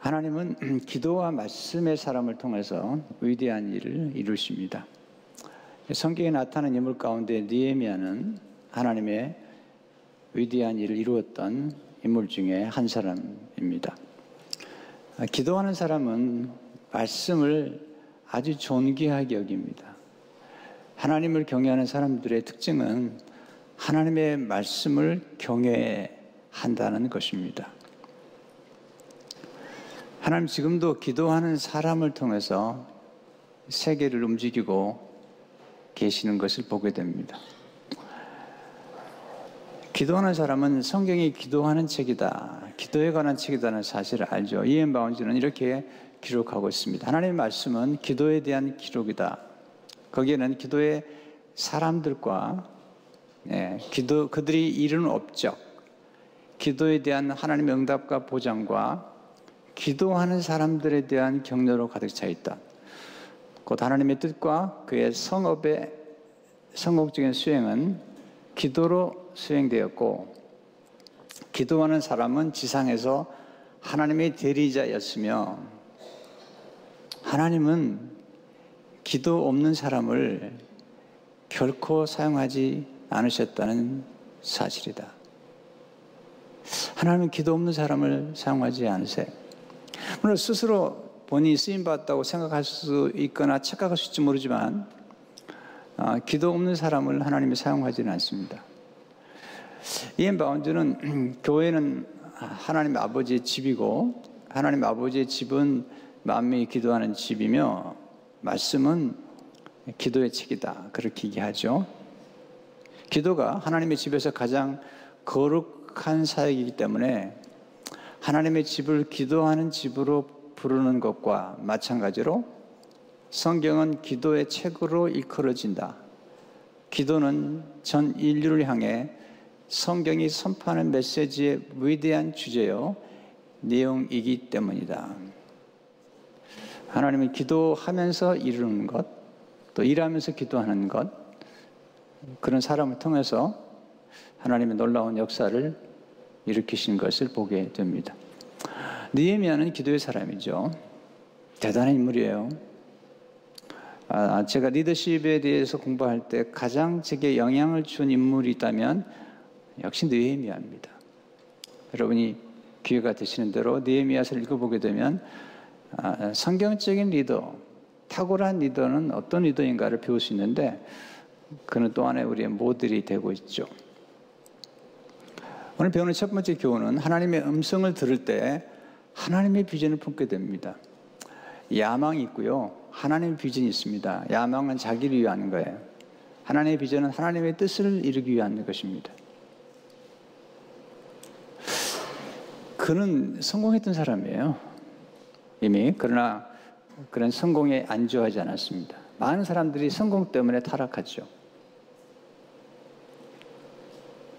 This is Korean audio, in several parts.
하나님은 기도와 말씀의 사람을 통해서 위대한 일을 이루십니다. 성경에 나타난 인물 가운데 느헤미야는 하나님의 위대한 일을 이루었던 인물 중에 한 사람입니다. 기도하는 사람은 말씀을 아주 존귀하게 여깁니다. 하나님을 경외하는 사람들의 특징은 하나님의 말씀을 경외한다는 것입니다. 하나님 지금도 기도하는 사람을 통해서 세계를 움직이고 계시는 것을 보게 됩니다. 기도하는 사람은 성경이 기도하는 책이다, 기도에 관한 책이다는 사실을 알죠. 이엔 바운즈는 이렇게 기록하고 있습니다. 하나님의 말씀은 기도에 대한 기록이다. 거기에는 기도의 사람들과 그들이 이루는 업적, 기도에 대한 하나님의 응답과 보장과 기도하는 사람들에 대한 격려로 가득 차 있다. 곧 하나님의 뜻과 그의 성업의 성공적인 수행은 기도로 수행되었고, 기도하는 사람은 지상에서 하나님의 대리자였으며, 하나님은 기도 없는 사람을 결코 사용하지 않으셨다는 사실이다. 하나님은 기도 없는 사람을 사용하지 않으세요. 물론 스스로 본인이 쓰임받았다고 생각할 수 있거나 착각할 수 있을지 모르지만 기도 없는 사람을 하나님이 사용하지는 않습니다. 이엔 바운드는 교회는 하나님 아버지의 집이고, 하나님 아버지의 집은 만민이 기도하는 집이며, 말씀은 기도의 책이다, 그렇게 얘기하죠. 기도가 하나님의 집에서 가장 거룩한 사역이기 때문에 하나님의 집을 기도하는 집으로 부르는 것과 마찬가지로 성경은 기도의 책으로 일컬어진다. 기도는 전 인류를 향해 성경이 선포하는 메시지의 위대한 주제요 내용이기 때문이다. 하나님은 기도하면서 이루는 것, 또 일하면서 기도하는 것, 그런 사람을 통해서 하나님의 놀라운 역사를 일으키신 것을 보게 됩니다. 느헤미야는 기도의 사람이죠. 대단한 인물이에요. 제가 리더십에 대해서 공부할 때 가장 제게 영향을 준 인물이 있다면 역시 느헤미야입니다. 여러분이 기회가 되시는 대로 느헤미야서를 읽어보게 되면 성경적인 리더, 탁월한 리더는 어떤 리더인가를 배울 수 있는데, 그는 또 하나의 우리의 모델이 되고 있죠. 오늘 배우는 첫 번째 교훈은 하나님의 음성을 들을 때 하나님의 비전을 품게 됩니다. 야망이 있고요, 하나님의 비전이 있습니다. 야망은 자기를 위한 거예요. 하나님의 비전은 하나님의 뜻을 이루기 위한 것입니다. 그는 성공했던 사람이에요, 이미. 그러나 그런 성공에 안주하지 않았습니다. 많은 사람들이 성공 때문에 타락하죠.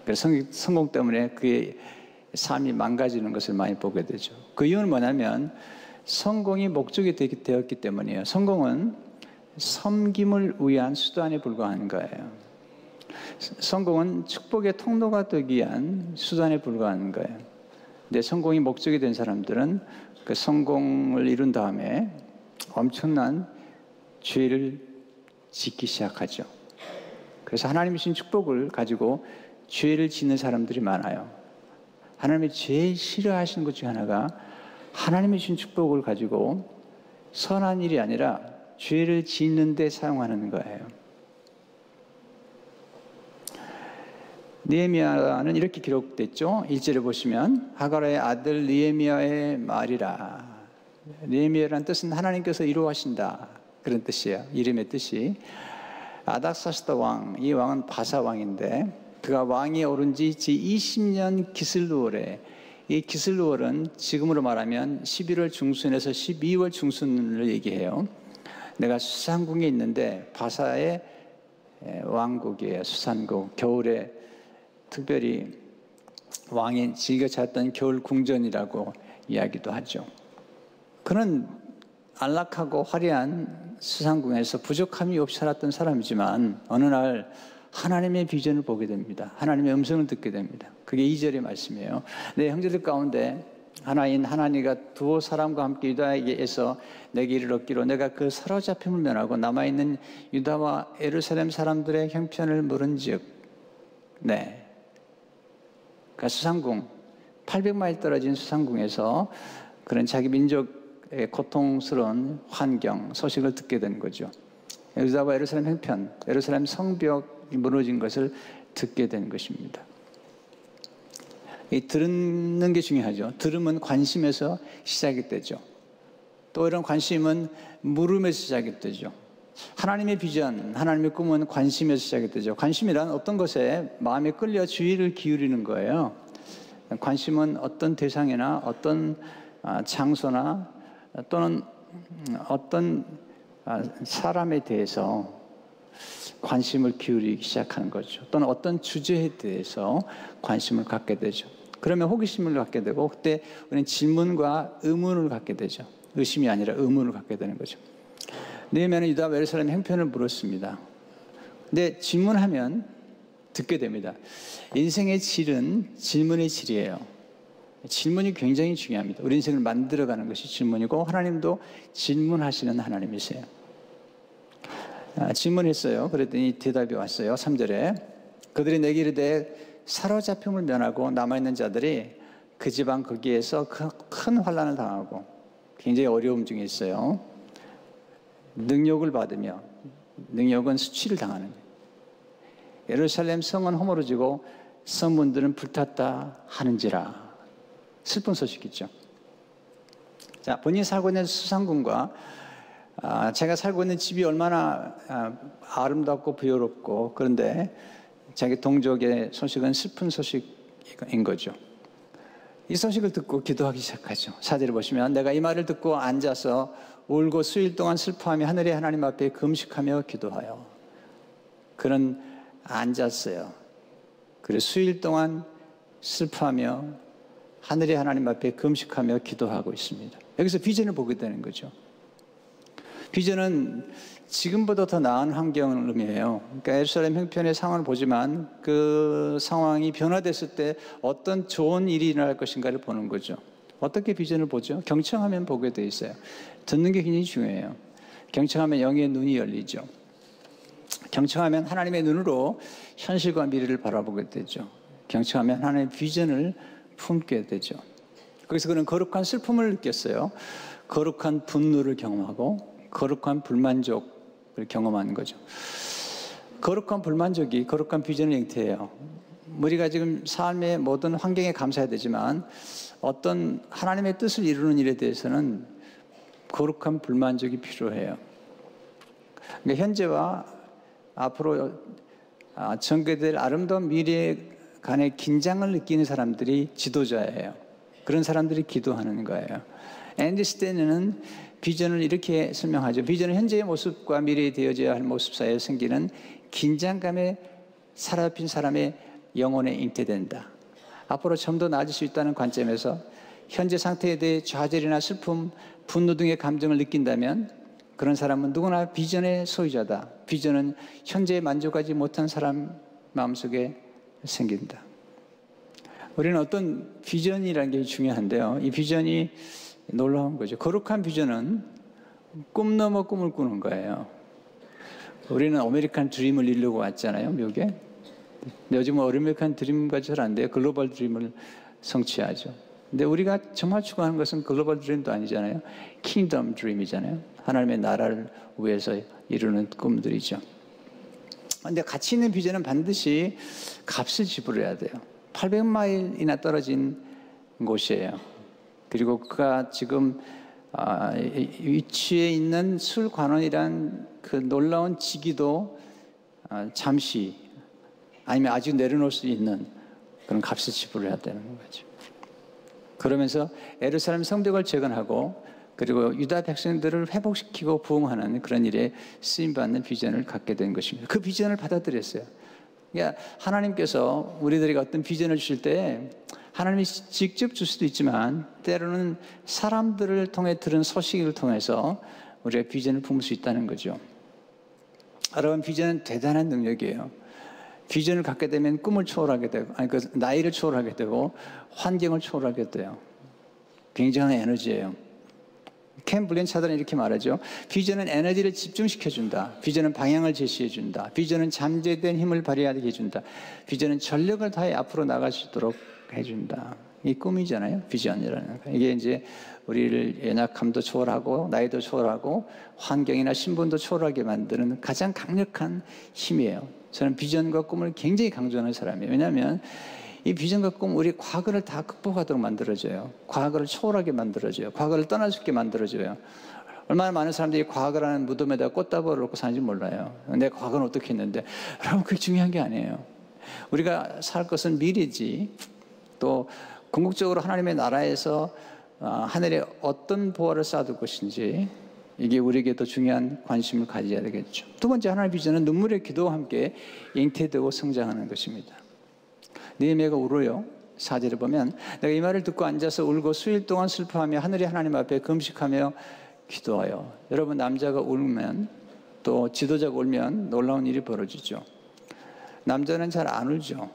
그래서 성공 때문에 그의 삶이 망가지는 것을 많이 보게 되죠. 그 이유는 뭐냐면 성공이 목적이 되었기 때문이에요. 성공은 섬김을 위한 수단에 불과한 거예요. 성공은 축복의 통로가 되기 위한 수단에 불과한 거예요. 근데 성공이 목적이 된 사람들은 그 성공을 이룬 다음에 엄청난 죄를 짓기 시작하죠. 그래서 하나님이 주신 축복을 가지고 죄를 짓는 사람들이 많아요. 하나님이 제일 싫어하시는 것 중에 하나가 하나님이 주신 축복을 가지고 선한 일이 아니라 죄를 짓는 데 사용하는 거예요. 느헤미야는 이렇게 기록됐죠. 1절에 보시면 하가라의 아들 느헤미야의 말이라. 느헤미야라는 뜻은 하나님께서 이루하신다, 그런 뜻이에요. 이름의 뜻이. 아닥사스다 왕, 이 왕은 바사 왕인데 그가 왕이 오른 지 20년 기슬루월에, 이 기슬루월은 지금으로 말하면 11월 중순에서 12월 중순을 얘기해요. 내가 수산궁에 있는데 바사의 왕국이에요. 수산국. 겨울에 특별히 왕이 즐겨 찾던 겨울 궁전이라고 이야기도 하죠. 그는 안락하고 화려한 수산궁에서 부족함이 없이 살았던 사람이지만 어느 날 하나님의 비전을 보게 됩니다. 하나님의 음성을 듣게 됩니다. 그게 2절의 말씀이에요. 내 형제들 가운데 하나인 하나님과 두 사람과 함께 유다에게서 내게 이르렀기로 내가 그 사로잡힘을 면하고 남아있는 유다와 예루살렘 사람들의 형편을 물은즉, 네, 그러니까 수상궁 800마일 떨어진 수상궁에서 그런 자기 민족의 고통스러운 환경 소식을 듣게 된 거죠. 유다와 예루살렘 형편, 예루살렘 성벽이 무너진 것을 듣게 된 것입니다. 이 듣는 게 중요하죠. 들으면 관심에서 시작이 되죠. 또 이런 관심은 물음에서 시작이 되죠. 하나님의 비전, 하나님의 꿈은 관심에서 시작이 되죠. 관심이란 어떤 것에 마음에 끌려 주의를 기울이는 거예요. 관심은 어떤 대상이나 어떤 장소나 또는 어떤 사람에 대해서 관심을 기울이기 시작하는 거죠. 또는 어떤 주제에 대해서 관심을 갖게 되죠. 그러면 호기심을 갖게 되고 그때 우리는 질문과 의문을 갖게 되죠. 의심이 아니라 의문을 갖게 되는 거죠. 느헤미야는 유다와 예루살렘 형편을 물었습니다. 근데 질문하면 듣게 됩니다. 인생의 질은 질문의 질이에요. 질문이 굉장히 중요합니다. 우리 인생을 만들어가는 것이 질문이고 하나님도 질문하시는 하나님이세요. 질문했어요. 그랬더니 대답이 왔어요. 3절에 그들이 내게 이르되 사로잡힘을 면하고 남아있는 자들이 그 지방 거기에서 큰 환난을 당하고 굉장히 어려움 중에 있어요. 능욕을 받으며, 능욕은 수치를 당하는 거예요. 예루살렘 성은 허물어지고 성문들은 불탔다 하는지라. 슬픈 소식이죠. 자, 본인이 살고 있는 수상궁과 제가 살고 있는 집이 얼마나 아름답고 부여롭고 그런데 자기 동족의 소식은 슬픈 소식인 거죠. 이 소식을 듣고 기도하기 시작하죠. 4절을 보시면 내가 이 말을 듣고 앉아서 울고 수일 동안 슬퍼하며 하늘의 하나님 앞에 금식하며 기도하여. 그는 앉았어요. 그리고 수일 동안 슬퍼하며 하늘의 하나님 앞에 금식하며 기도하고 있습니다. 여기서 비전을 보게 되는 거죠. 비전은 지금보다 더 나은 환경을 의미해요. 그러니까 예루살렘 형편의 상황을 보지만 그 상황이 변화됐을 때 어떤 좋은 일이 일어날 것인가를 보는 거죠. 어떻게 비전을 보죠? 경청하면 보게 돼 있어요. 듣는 게 굉장히 중요해요. 경청하면 영의 눈이 열리죠. 경청하면 하나님의 눈으로 현실과 미래를 바라보게 되죠. 경청하면 하나님의 비전을 품게 되죠. 거기서 그는 거룩한 슬픔을 느꼈어요. 거룩한 분노를 경험하고 거룩한 불만족을 경험하는 거죠. 거룩한 불만족이 거룩한 비전의 형태예요. 우리가 지금 삶의 모든 환경에 감사해야 되지만 어떤 하나님의 뜻을 이루는 일에 대해서는 거룩한 불만족이 필요해요. 그러니까 현재와 앞으로 전개될 아름다운 미래 간의 긴장을 느끼는 사람들이 지도자예요. 그런 사람들이 기도하는 거예요. 앤디 스탠리는 비전을 이렇게 설명하죠. 비전은 현재의 모습과 미래에 되어져야 할 모습 사이에 생기는 긴장감에 사로잡힌 사람의 영혼에 잉태된다. 앞으로 좀 더 나아질 수 있다는 관점에서 현재 상태에 대해 좌절이나 슬픔, 분노 등의 감정을 느낀다면 그런 사람은 누구나 비전의 소유자다. 비전은 현재에 만족하지 못한 사람 마음속에 생긴다. 우리는 어떤 비전이라는 게 중요한데요. 이 비전이 놀라운 거죠. 거룩한 비전은 꿈 넘어 꿈을 꾸는 거예요. 우리는 아메리칸 드림을 이루려고 왔잖아요, 미국에. 근데 요즘은 아메리칸 드림과 잘 안 돼요. 글로벌 드림을 성취하죠. 근데 우리가 정말 추구하는 것은 글로벌 드림도 아니잖아요. 킹덤 드림이잖아요. 하나님의 나라를 위해서 이루는 꿈들이죠. 근데 가치 있는 비전은 반드시 값을 지불해야 돼요. 800마일이나 떨어진 곳이에요. 그리고 그가 지금 위치에 있는 술관원이란 그 놀라운 직위도 잠시 아니면 아직 내려놓을 수 있는 그런 값을 지불해야 되는 거죠. 그러면서 예루살렘 성벽을 재건하고 그리고 유다 백성들을 회복시키고 부흥하는 그런 일에 쓰임받는 비전을 갖게 된 것입니다. 그 비전을 받아들였어요. 그러니까 하나님께서 우리들에게 어떤 비전을 주실 때 하나님이 직접 줄 수도 있지만 때로는 사람들을 통해 들은 소식을 통해서 우리가 비전을 품을 수 있다는 거죠. 여러분, 비전은 대단한 능력이에요. 비전을 갖게 되면 꿈을 초월하게 되고, 나이를 초월하게 되고, 환경을 초월하게 돼요. 굉장한 에너지예요. 켄 블렌차드는 이렇게 말하죠. 비전은 에너지를 집중시켜준다. 비전은 방향을 제시해준다. 비전은 잠재된 힘을 발휘하게 해준다. 비전은 전력을 다해 앞으로 나갈 수 있도록 해준다. 이 꿈이잖아요. 비전이라는 거. 이게 이제 우리를 연약함도 초월하고 나이도 초월하고 환경이나 신분도 초월하게 만드는 가장 강력한 힘이에요. 저는 비전과 꿈을 굉장히 강조하는 사람이에요. 왜냐하면 이 비전과 꿈, 우리 과거를 다 극복하도록 만들어줘요. 과거를 초월하게 만들어줘요. 과거를 떠날 수 있게 만들어줘요. 얼마나 많은 사람들이 과거라는 무덤에다 꽃다발을 놓고 사는지 몰라요. 내 과거는 어떻게 했는데. 여러분, 그게 중요한 게 아니에요. 우리가 살 것은 미래지. 또 궁극적으로 하나님의 나라에서 하늘에 어떤 보화를 쌓아둘 것인지, 이게 우리에게 더 중요한 관심을 가져야 되겠죠. 두 번째 하나님의 비전은 눈물의 기도와 함께 잉태되고 성장하는 것입니다. 느헤미야가 울어요. 4절에 보면 내가 이 말을 듣고 앉아서 울고 수일 동안 슬퍼하며 하늘의 하나님 앞에 금식하며 기도하여. 여러분, 남자가 울면 또 지도자가 울면 놀라운 일이 벌어지죠. 남자는 잘 안 울죠.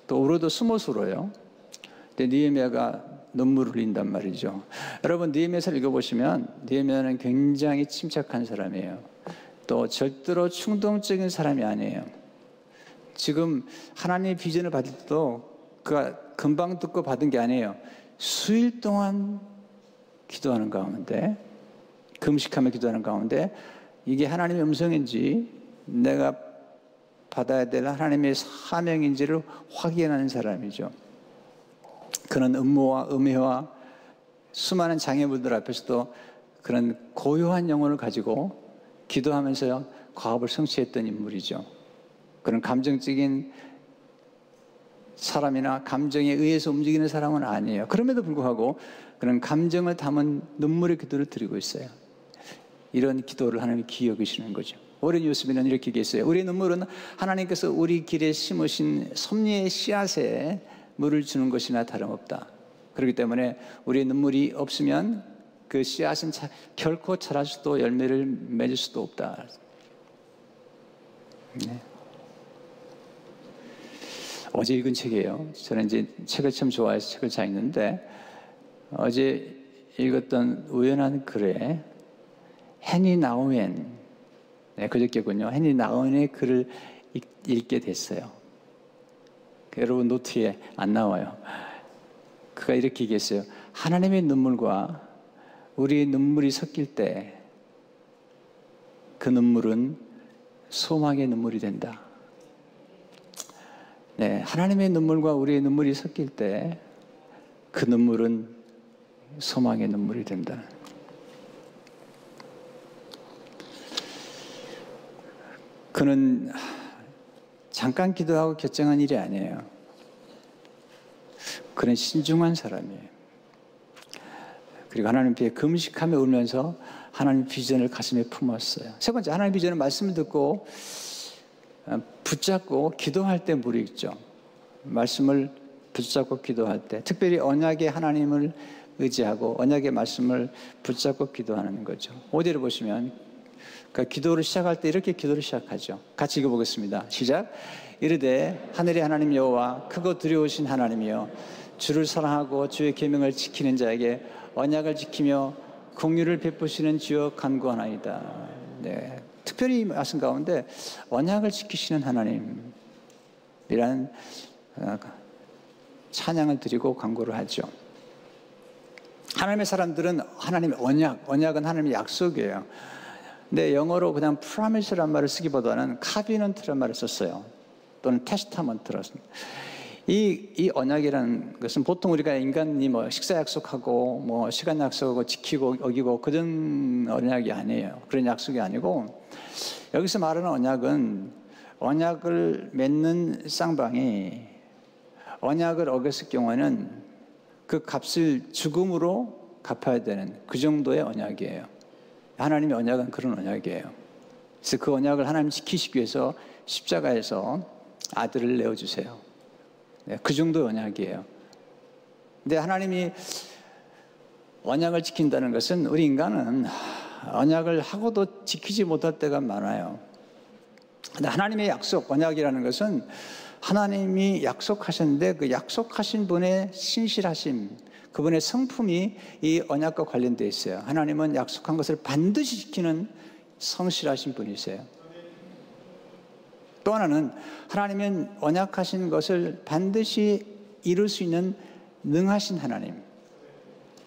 또 울어도 숨어서 울어요. 근데 느헤미야가 눈물을 흘린단 말이죠. 여러분, 느헤미야서 읽어보시면 느헤미야는 굉장히 침착한 사람이에요. 또 절대로 충동적인 사람이 아니에요. 지금 하나님의 비전을 받을 때도 그가 금방 듣고 받은 게 아니에요. 수일 동안 기도하는 가운데, 금식하며 기도하는 가운데 이게 하나님의 음성인지 내가 받아야 될 하나님의 사명인지를 확인하는 사람이죠. 그는 음모와 음해와 수많은 장애물들 앞에서도 그런 고요한 영혼을 가지고 기도하면서 과업을 성취했던 인물이죠. 그런 감정적인 사람이나 감정에 의해서 움직이는 사람은 아니에요. 그럼에도 불구하고 그런 감정을 담은 눈물의 기도를 드리고 있어요. 이런 기도를 하나님이 귀히 여기시는 거죠. 오랜 요셉이는 이렇게 얘기했어요. 우리의 눈물은 하나님께서 우리 길에 심으신 섭리의 씨앗에 물을 주는 것이나 다름없다. 그렇기 때문에 우리의 눈물이 없으면 그 씨앗은 결코 자랄 수도 열매를 맺을 수도 없다. 네. 어제 읽은 책이에요. 저는 이제 책을 참 좋아해서 책을 잘 읽는데, 어제 읽었던 우연한 글에 해니 나우엔, 그저께군요. 해니 나우엔의 글을 읽게 됐어요. 여러분 노트에 안 나와요. 그가 이렇게 얘기했어요. 하나님의 눈물과 우리의 눈물이 섞일 때 그 눈물은 소망의 눈물이 된다. 네, 하나님의 눈물과 우리의 눈물이 섞일 때 그 눈물은 소망의 눈물이 된다. 그는 잠깐 기도하고 결정한 일이 아니에요. 그는 신중한 사람이에요. 그리고 하나님 앞에 금식하며 울면서 하나님 비전을 가슴에 품었어요. 세 번째, 하나님 비전은 말씀을 듣고 붙잡고 기도할 때 물이 있죠. 말씀을 붙잡고 기도할 때, 특별히 언약의 하나님을 의지하고 언약의 말씀을 붙잡고 기도하는 거죠. 5절을 보시면 그 기도를 시작할 때 이렇게 기도를 시작하죠. 같이 읽어보겠습니다. 시작. 이르되 하늘의 하나님 여호와 크고 두려우신 하나님이여, 주를 사랑하고 주의 계명을 지키는 자에게 언약을 지키며 긍휼을 베푸시는 주여 간구하나이다. 네, 특별히 말씀 가운데 언약을 지키시는 하나님이라는 찬양을 드리고 간구를 하죠. 하나님의 사람들은 하나님의 언약은 하나님의 약속이에요. 근데 영어로 그냥 promise란 말을 쓰기보다는 covenant란 말을 썼어요. 또는 testament라고 씁니다. 이 언약이라는 것은 보통 우리가 인간이 뭐 식사 약속하고 뭐 시간 약속하고 지키고 어기고 그런 언약이 아니에요. 그런 약속이 아니고, 여기서 말하는 언약은 언약을 맺는 쌍방이 언약을 어겼을 경우에는 그 값을 죽음으로 갚아야 되는 그 정도의 언약이에요. 하나님의 언약은 그런 언약이에요. 그래서 그 언약을 하나님 지키시기 위해서 십자가에서 아들을 내어주세요. 네, 그 정도의 언약이에요. 근데 하나님이 언약을 지킨다는 것은 우리 인간은 언약을 하고도 지키지 못할 때가 많아요. 근데 하나님의 약속, 언약이라는 것은 하나님이 약속하셨는데 그 약속하신 분의 신실하심, 그분의 성품이 이 언약과 관련되어 있어요. 하나님은 약속한 것을 반드시 지키는 성실하신 분이세요. 또 하나는 하나님은 언약하신 것을 반드시 이룰 수 있는 능하신 하나님.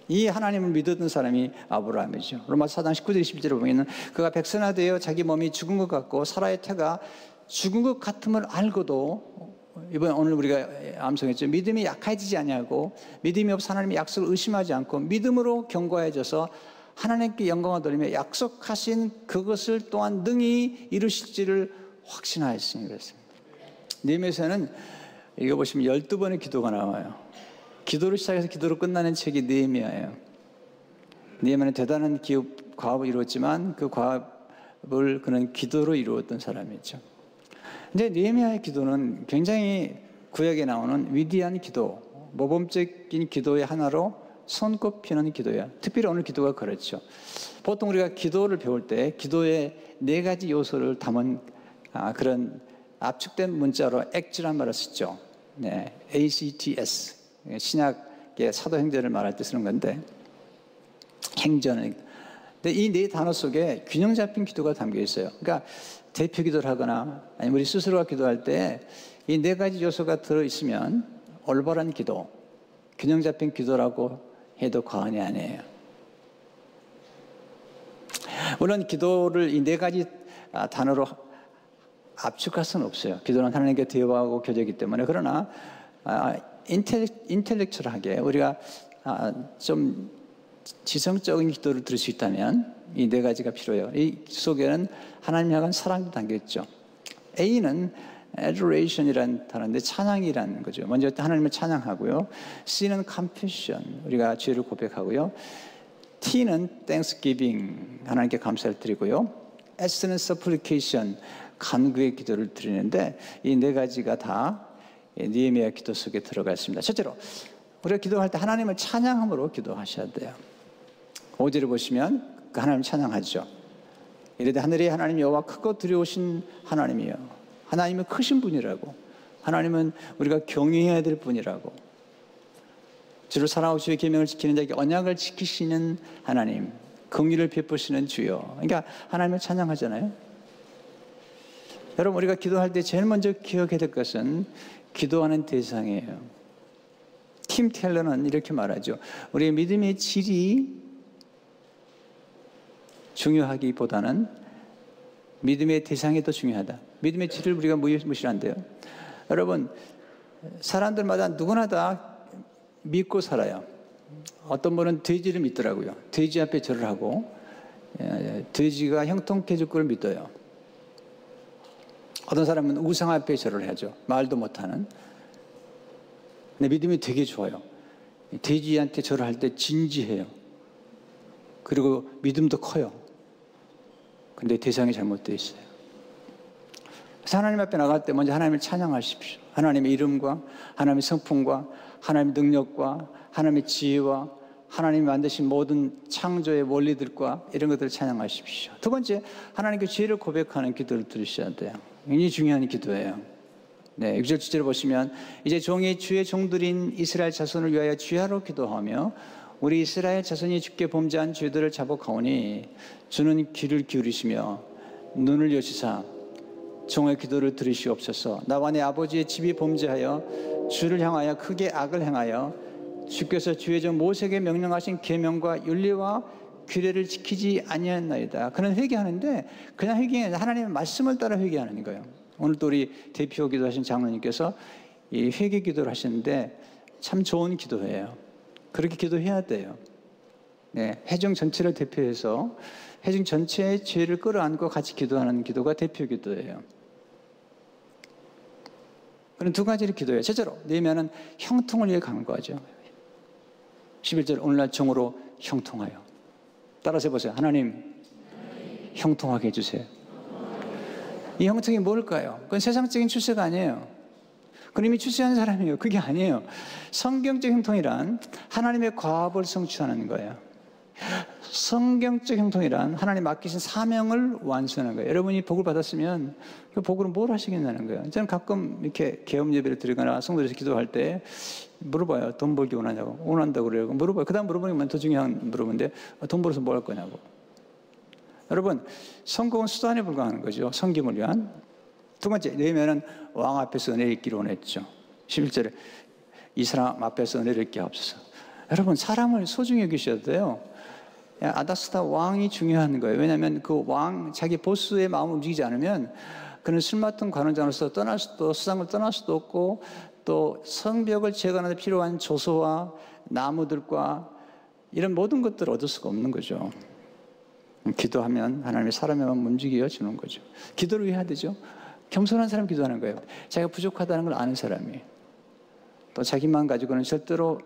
이 하나님을 믿었던 사람이 아브라함이죠. 로마서 4장 19절 21절에 보면 그가 백선화되어 자기 몸이 죽은 것 같고 사라의 태가 죽은 것 같음을 알고도 이번 오늘 우리가 암송했죠. 믿음이 약해지지 아니하고 믿음이 없어 하나님의 약속을 의심하지 않고 믿음으로 견고해져서 하나님께 영광을 돌리며 약속하신 그것을 또한 능히 이루실지를 확신하였으니 그랬습니다. 느헤미야서는 읽어보시면 12번의 기도가 나와요. 기도를 시작해서 기도로 끝나는 책이 느헤미야예요. 느헤미야는 대단한 과업을 이루었지만 그 과업을 그는 기도로 이루었던 사람이죠. 근데 느헤미야의 기도는 굉장히 구약에 나오는 위대한 기도, 모범적인 기도의 하나로 손꼽히는 기도예요. 특별히 오늘 기도가 그렇죠. 보통 우리가 기도를 배울 때 기도의 4가지 요소를 담은 그런 압축된 문자로 act란 말을 쓰죠. 네, ACTS. 신약의 사도행전을 말할 때 쓰는 건데, 행전은. 근데 이 4단어 속에 균형 잡힌 기도가 담겨 있어요. 그러니까 대표 기도를 하거나 아니면 우리 스스로가 기도할 때 이 4가지 요소가 들어있으면 올바른 기도, 균형 잡힌 기도라고 해도 과언이 아니에요. 물론 기도를 이 4가지 단어로 압축할 수는 없어요. 기도는 하나님께 대화하고 교제이기 때문에. 그러나 인텔렉츄얼하게 우리가 좀 지성적인 기도를 들을 수 있다면 이 4가지가 필요해요. 이 속에는 하나님 향한 사랑도 담겨있죠. A는 adoration이라는 단어인데 찬양이라는 거죠. 먼저 하나님을 찬양하고요. C는 confession, 우리가 죄를 고백하고요. T는 thanksgiving, 하나님께 감사를 드리고요. S는 supplication, 간구의 기도를 드리는데 이 4가지가 다 느헤미야 기도 속에 들어가 있습니다. 첫째로 우리가 기도할 때 하나님을 찬양함으로 기도하셔야 돼요. 5절을 보시면 그 하나님을 찬양하죠. 이르되 하늘의 하나님 여호와 크고 두려우신 하나님이요, 하나님은 크신 분이라고, 하나님은 우리가 경외해야 될 분이라고, 주를 사랑하고 주의 계명을 지키는 자에게 언약을 지키시는 하나님, 긍휼을 베푸시는 주여. 그러니까 하나님을 찬양하잖아요. 여러분, 우리가 기도할 때 제일 먼저 기억해야 될 것은 기도하는 대상이에요. 팀 켈러는 이렇게 말하죠. 우리의 믿음의 질이 중요하기보다는 믿음의 대상이 더 중요하다. 믿음의 질을 우리가 무시한대요. 여러분, 사람들마다 누구나 다 믿고 살아요. 어떤 분은 돼지를 믿더라고요. 돼지 앞에 절을 하고 돼지가 형통케 해줄 걸 믿어요. 어떤 사람은 우상 앞에 절을 하죠. 말도 못하는. 근데 믿음이 되게 좋아요. 돼지한테 절을 할 때 진지해요. 그리고 믿음도 커요. 근데 대상이 잘못되어 있어요. 그래서 하나님 앞에 나갈 때 먼저 하나님을 찬양하십시오. 하나님의 이름과 하나님의 성품과 하나님의 능력과 하나님의 지혜와 하나님이 만드신 모든 창조의 원리들과 이런 것들을 찬양하십시오. 두 번째, 하나님께 죄를 고백하는 기도를 들으셔야 돼요. 굉장히 중요한 기도예요. 네, 6절 7절을 보시면 이제 종이 주의 종들인 이스라엘 자손을 위하여 주야로 기도하며 우리 이스라엘 자손이 주께 범죄한 죄들을 자복하오니 주는 귀를 기울이시며 눈을 여시사 종의 기도를 들으시옵소서. 나와 내 아버지의 집이 범죄하여 주를 향하여 크게 악을 행하여 주께서 주의 종 모세에게 명령하신 계명과 윤리와 규례를 지키지 아니하였나이다. 그는 회개하는데 그냥 회개가 아니라 하나님의 말씀을 따라 회개하는 거예요. 오늘 또 우리 대표 기도하신 장로님께서 이 회개 기도를 하시는데 참 좋은 기도예요. 그렇게 기도해야 돼요. 네, 회중 전체를 대표해서 회중 전체의 죄를 끌어안고 같이 기도하는 기도가 대표 기도예요. 그런 2가지를 기도해요. 첫째로, 느헤미야는 형통을 위해 간구하죠. 11절, 오늘날 종으로 형통하여. 따라서 해보세요. 하나님, 형통하게 해주세요. 이 형통이 뭘까요? 그건 세상적인 출세가 아니에요. 그건 이미 출세한 사람이에요. 그게 아니에요. 성경적 형통이란 하나님의 과업을 성취하는 거예요. 성경적 형통이란 하나님 맡기신 사명을 완수하는 거예요. 여러분이 복을 받았으면 그 복으로 뭘 하시겠냐는 거예요. 저는 가끔 이렇게 개업 예배를 드리거나 성도에서 기도할 때 물어봐요. 돈 벌기 원하냐고. 원한다고 그래요. 물어봐요. 그 다음 물어보는 건 더 중요한 물어보는데 돈 벌어서 뭘 할 거냐고. 여러분, 성공은 수단에 불과한 거죠. 섬김을 위한. 두 번째, 느헤미야는 왕 앞에서 은혜를 입기를 원했죠. 11절에 이 사람 앞에서 은혜를 입게 하옵소서. 여러분, 사람을 소중히 여기셔야 돼요. 아다스다 왕이 중요한 거예요. 왜냐하면 그 왕, 자기 보스의 마음을 움직이지 않으면 그는 술 맡은 관원장으로서 떠날 수도, 수상을 떠날 수도 없고 또 성벽을 재건하는 데 필요한 조소와 나무들과 이런 모든 것들을 얻을 수가 없는 거죠. 기도하면 하나님의 사람의 마음을 움직여 주는 거죠. 기도를 왜 해야 되죠? 겸손한 사람 기도하는 거예요. 자기가 부족하다는 걸 아는 사람이. 또 자기만 가지고는 절대로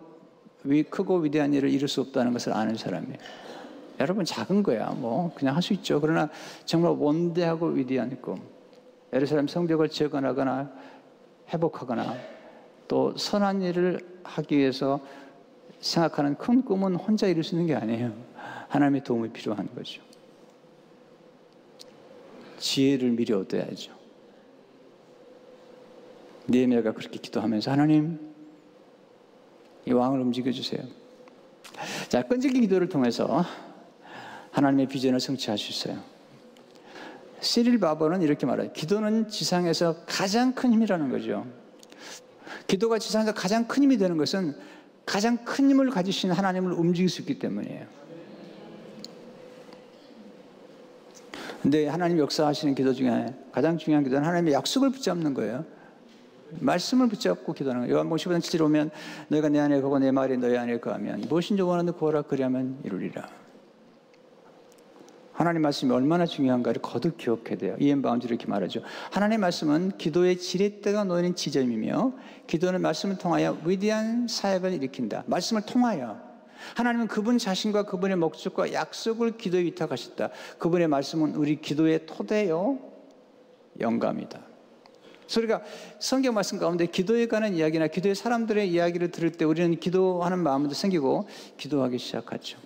크고 위대한 일을 이룰 수 없다는 것을 아는 사람이. 여러분, 작은 거야. 뭐 그냥 할 수 있죠. 그러나 정말 원대하고 위대한 꿈. 예루살렘 성벽을 재건하거나 회복하거나 또 선한 일을 하기 위해서 생각하는 큰 꿈은 혼자 이룰 수 있는 게 아니에요. 하나님의 도움이 필요한 거죠. 지혜를 미리 얻어야죠. 느헤미야가 그렇게 기도하면서 하나님, 이 왕을 움직여주세요. 자, 끈질긴 기도를 통해서 하나님의 비전을 성취할 수 있어요. 시릴 바버는 이렇게 말해요. 기도는 지상에서 가장 큰 힘이라는 거죠. 기도가 지상에서 가장 큰 힘이 되는 것은 가장 큰 힘을 가지신 하나님을 움직일 수 있기 때문이에요. 근데 하나님 역사하시는 기도 중에 가장 중요한 기도는 하나님의 약속을 붙잡는 거예요. 말씀을 붙잡고 기도하는 거예요. 요한복음 15장 7절에 오면 너희가 내 안에 거하고 내 말이 너희 안에 거하면 무엇인지 원하는 구하라 그리하면 이루리라. 하나님 말씀이 얼마나 중요한가를 거듭 기억해야 돼요. 이엔 바운드 이렇게 말하죠. 하나님의 말씀은 기도의 지렛대가 놓이는 지점이며 기도는 말씀을 통하여 위대한 사역을 일으킨다. 말씀을 통하여. 하나님은 그분 자신과 그분의 목적과 약속을 기도에 위탁하셨다. 그분의 말씀은 우리 기도의 토대요, 영감이다. 우리가 성경 말씀 가운데 기도에 관한 이야기나 기도의 사람들의 이야기를 들을 때 우리는 기도하는 마음도 생기고 기도하기 시작하죠.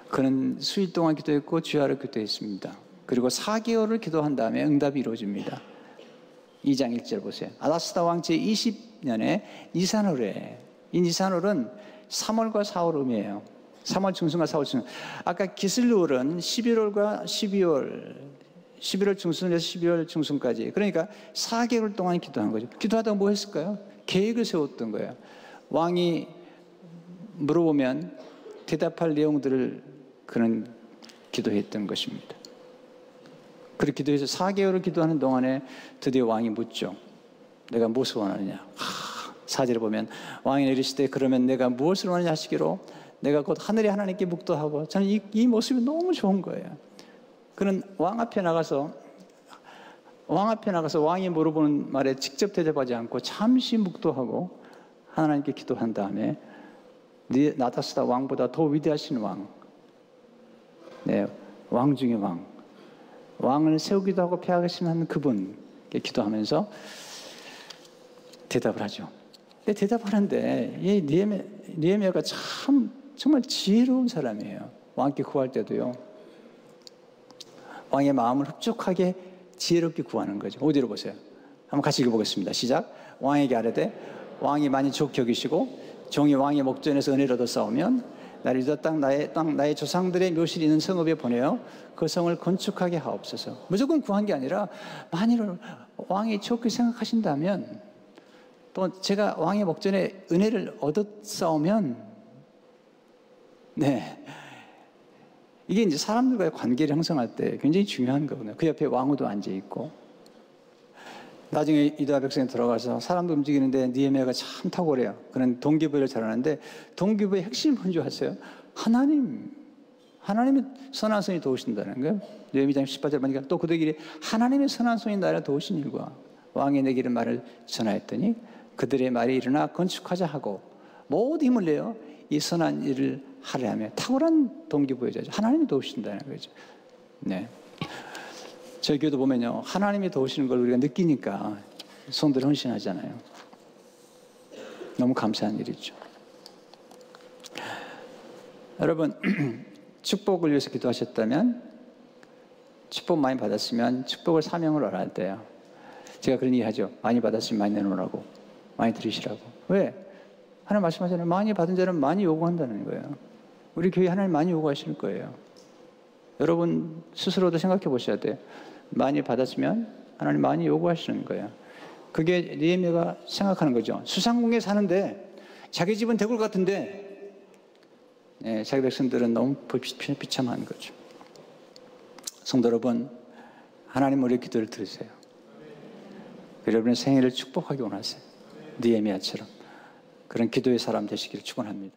그는 수일 동안 기도했고 주야로 기도했습니다. 그리고 4개월을 기도한 다음에 응답이 이루어집니다. 2장 1절 보세요. 아다스다 왕 제20년에 니산월에, 이 니산월은 3월과 4월 음이에요. 3월 중순과 4월 중순. 아까 기슬루월은 11월과 12월, 11월 중순에서 12월 중순까지. 그러니까 4개월 동안 기도한 거죠. 기도하다가 뭐 했을까요? 계획을 세웠던 거예요. 왕이 물어보면 대답할 내용들을 그는 기도했던 것입니다. 그렇게 기도해서 4개월을 기도하는 동안에 드디어 왕이 묻죠. 내가 무엇을 원하느냐. 4절에 보면 왕이 내리시되 그러면 내가 무엇을 원하느냐 하시기로 내가 곧 하늘의 하나님께 묵도하고. 저는 이 모습이 너무 좋은 거예요. 그는 왕 앞에 나가서 왕이 물어보는 말에 직접 대답하지 않고 잠시 묵도하고 하나님께 기도한 다음에 나다스다 왕보다 더 위대하신 왕, 네, 왕 중의 왕, 왕을 세우기도 하고 폐하시는 그분께 기도하면서 대답을 하죠. 근데 대답하는데 이 느헤미야가 정말 지혜로운 사람이에요. 왕께 구할 때도요. 왕의 마음을 흡족하게 지혜롭게 구하는 거죠. 어디로 보세요. 한번 같이 읽어보겠습니다. 시작. 왕에게 아뢰되 왕이 많이 좋게 여기시고 종이 왕의 목전에서 은혜를 얻어 싸우면 나를 유다 땅 나의 조상들의 묘실이 있는 성읍에 보내어 그 성을 건축하게 하옵소서. 무조건 구한 게 아니라 만일 왕이 좋게 생각하신다면 또 제가 왕의 목전에 은혜를 얻었사오면 네, 이게 이제 사람들과의 관계를 형성할 때 굉장히 중요한 거거든요. 그 옆에 왕후도 앉아 있고 나중에 유다 백성이 들어가서 사람도 움직이는데 느헤미야가 참 탁월해요. 그는 동기부여를 잘하는데 동기부여의 핵심이 뭔지 아세요? 하나님의 선한 손이 도우신다는 거예요. 느헤미야 18절 보니까 또 그들끼리 하나님의 선한 손이 나를 도우신 일과 왕이 내게 이런 말을 전하였더니 그들의 말이 일어나 건축하자 하고 모두 힘을 내어 이 선한 일을 하려 하며 탁월한 동기부여자죠. 하나님이 도우신다는 거죠. 네. 저희 교회도 보면요, 하나님이 도우시는 걸 우리가 느끼니까 손들 헌신하잖아요. 너무 감사한 일이죠. 여러분, 축복을 위해서 기도하셨다면, 축복 많이 받았으면 축복을 사명으로 알아야 돼요. 제가 그런 얘기 하죠. 많이 받았으면 많이 내놓으라고, 많이 들으시라고. 왜? 하나님 말씀하잖아요. 많이 받은 자는 많이 요구한다는 거예요. 우리 교회 하나님 많이 요구하실 거예요. 여러분 스스로도 생각해 보셔야 돼요. 많이 받았으면 하나님 많이 요구하시는 거예요. 그게 느헤미야가 생각하는 거죠. 수상궁에 사는데 자기 집은 대굴 같은데 자기 백성들은 너무 비참한 거죠. 성도 여러분, 하나님 우리 기도를 들으세요. 여러분의 생애를 축복하기 원하세요. 느헤미야처럼 그런 기도의 사람 되시기를 축원합니다.